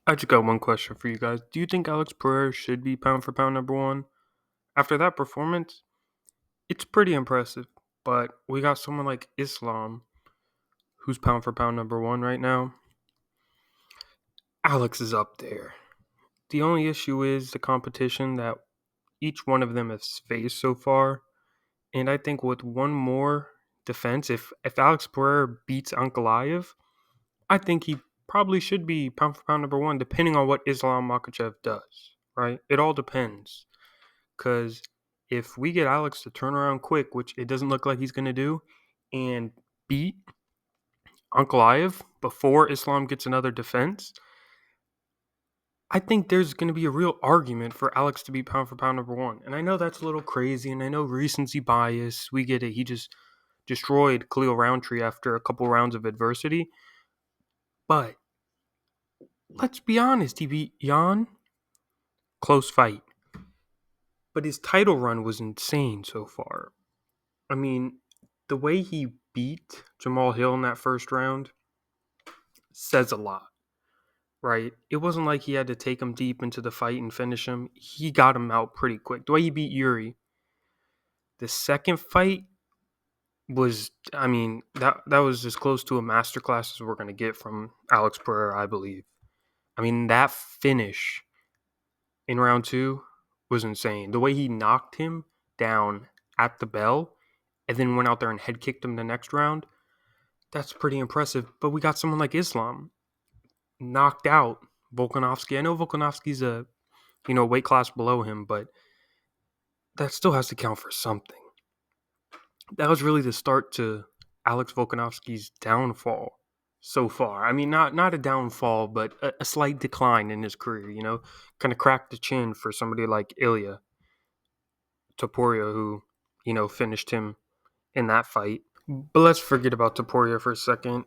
I just got one question for you guys. Do you think Alex Pereira should be pound for pound number one? After that performance, it's pretty impressive. But we got someone like Islam, who's pound for pound number one right now. Alex is up there. The only issue is the competition that each one of them has faced so far. And I think with one more defense, if Alex Pereira beats Ankalaev, I think he probably should be pound for pound number one, depending on what Islam Makhachev does, right? It all depends. Because if we get Alex to turn around quick, which it doesn't look like he's going to do, and beat Ankalaev before Islam gets another defense, I think there's going to be a real argument for Alex to be pound for pound number one. And I know that's a little crazy, and I know recency bias. We get it. He just destroyed Khalil Rountree after a couple rounds of adversity. But let's be honest, he beat Jan. Close fight. But his title run was insane so far. I mean, the way he beat Jamal Hill in that first round says a lot, right? It wasn't like he had to take him deep into the fight and finish him. He got him out pretty quick. The way he beat Yuri. The second fight was, I mean, that was as close to a masterclass as we're going to get from Alex Pereira, I believe. I mean, that finish in round two was insane. The way he knocked him down at the bell and then went out there and head kicked him the next round, that's pretty impressive. But we got someone like Islam knocked out Volkanovski. I know Volkanovski's a weight class below him, but that still has to count for something. That was really the start to Alex Volkanovski's downfall so far. I mean, not a downfall, but a slight decline in his career. Kind of cracked the chin for somebody like Ilya Topuria, who finished him in that fight. But let's forget about Topuria for a second.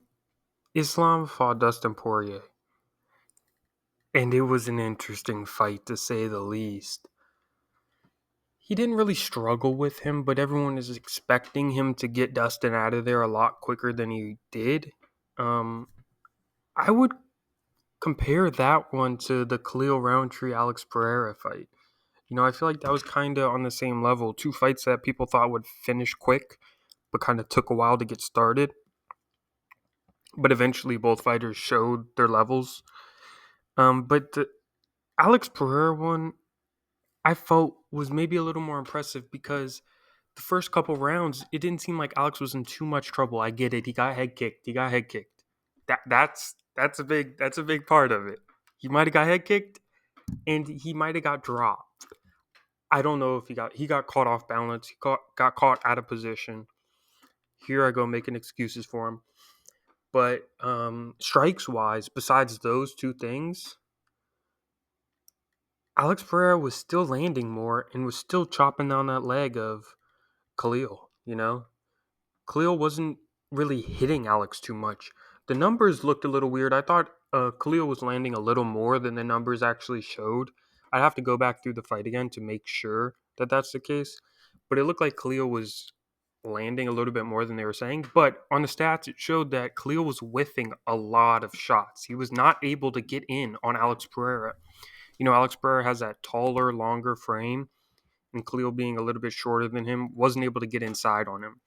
Islam fought Dustin Poirier. And it was an interesting fight, to say the least. He didn't really struggle with him, but everyone is expecting him to get Dustin out of there a lot quicker than he did. I would compare that one to the Khalil Rountree Alex Pereira fight. I feel like that was kind of on the same level. Two fights that people thought would finish quick, but kind of took a while to get started. But eventually both fighters showed their levels. But the Alex Pereira one, I felt was maybe a little more impressive because the first couple rounds, it didn't seem like Alex was in too much trouble. I get it. He got head kicked. That's a big part of it. He might have got head kicked and he might have got dropped. I don't know if he got caught off balance. Got caught out of position. Here I go making excuses for him. But strikes wise, besides those two things, Alex Pereira was still landing more and was still chopping down that leg of Khalil, Khalil wasn't really hitting Alex too much. The numbers looked a little weird. I thought Khalil was landing a little more than the numbers actually showed. I'd have to go back through the fight again to make sure that that's the case. But it looked like Khalil was landing a little bit more than they were saying. But on the stats, it showed that Khalil was whiffing a lot of shots. He was not able to get in on Alex Pereira. Alex Pereira has that taller, longer frame, and Khalil being a little bit shorter than him wasn't able to get inside on him.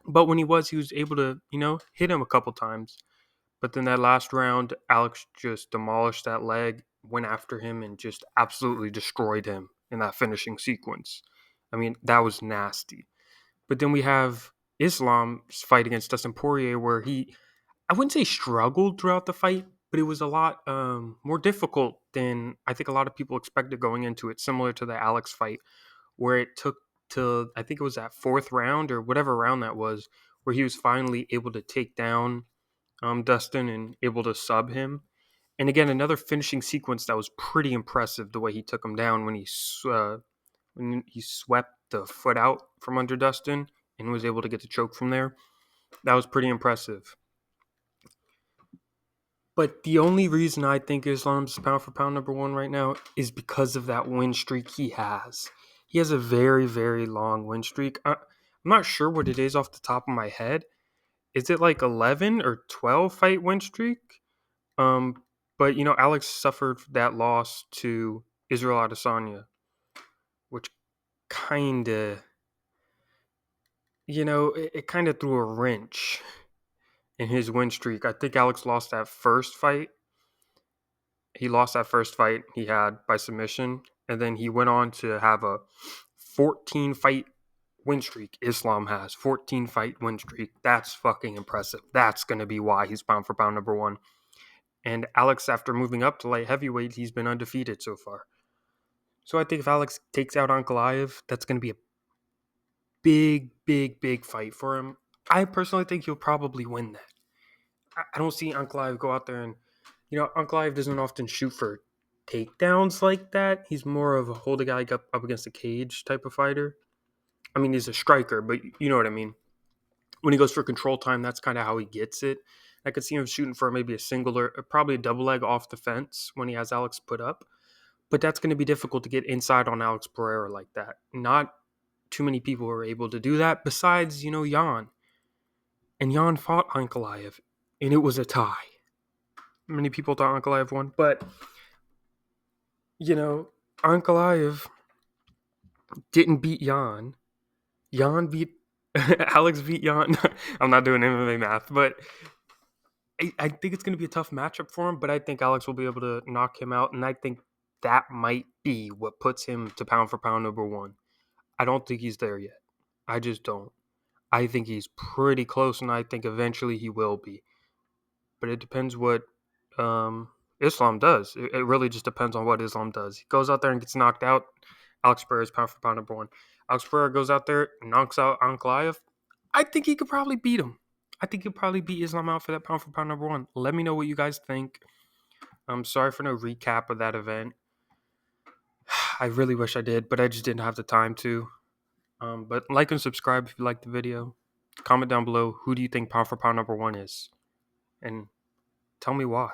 But when he was able to, hit him a couple times. But then that last round, Alex just demolished that leg, went after him, and just absolutely destroyed him in that finishing sequence. I mean, that was nasty. But then we have Islam's fight against Dustin Poirier, where I wouldn't say struggled throughout the fight, but it was a lot more difficult than I think a lot of people expected going into it, similar to the Alex fight, where it took to, I think it was that fourth round or whatever round that was, where he was finally able to take down Dustin and able to sub him. And again, another finishing sequence that was pretty impressive, the way he took him down when he swept the foot out from under Dustin and was able to get the choke from there. That was pretty impressive. But the only reason I think Islam's pound for pound number one right now is because of that win streak he has. He has a very, very long win streak. I'm not sure what it is off the top of my head. Is it like 11 or 12 fight win streak? But, Alex suffered that loss to Israel Adesanya, which kind of, it kind of threw a wrench in his win streak. I think Alex lost that first fight. He lost that first fight he had by submission, and then he went on to have a 14 fight win streak. Islam has 14 fight win streak. That's fucking impressive. That's going to be why he's pound for pound number one. And Alex, after moving up to light heavyweight, he's been undefeated so far. So I think if Alex takes out Ankalaev, that's going to be a big, big, big fight for him. I personally think he'll probably win that. I don't see Ankalaev go out there and, Ankalaev doesn't often shoot for takedowns like that. He's more of a hold a guy up against the cage type of fighter. I mean, he's a striker, but you know what I mean. When he goes for control time, that's kind of how he gets it. I could see him shooting for maybe a single or probably a double leg off the fence when he has Alex put up. But that's going to be difficult to get inside on Alex Pereira like that. Not too many people are able to do that besides, Jan. And Jan fought Ankalaev, and it was a tie. Many people thought Ankalaev won, but, Ankalaev didn't beat Jan. Jan beat Alex beat Jan. I'm not doing MMA math, but I think it's going to be a tough matchup for him, but I think Alex will be able to knock him out, and I think that might be what puts him to pound for pound number one. I don't think he's there yet. I just don't. I think he's pretty close, and I think eventually he will be. But it depends what Islam does. It really just depends on what Islam does. He goes out there and gets knocked out. Alex Pereira is pound for pound number one. Alex Pereira goes out there and knocks out Ankalaev. I think he could probably beat him. I think he'll probably beat Islam out for that pound for pound number one. Let me know what you guys think. I'm sorry for no recap of that event. I really wish I did, but I just didn't have the time to. But like and subscribe if you liked the video. Comment down below, who do you think pound for pound number one is? And tell me why.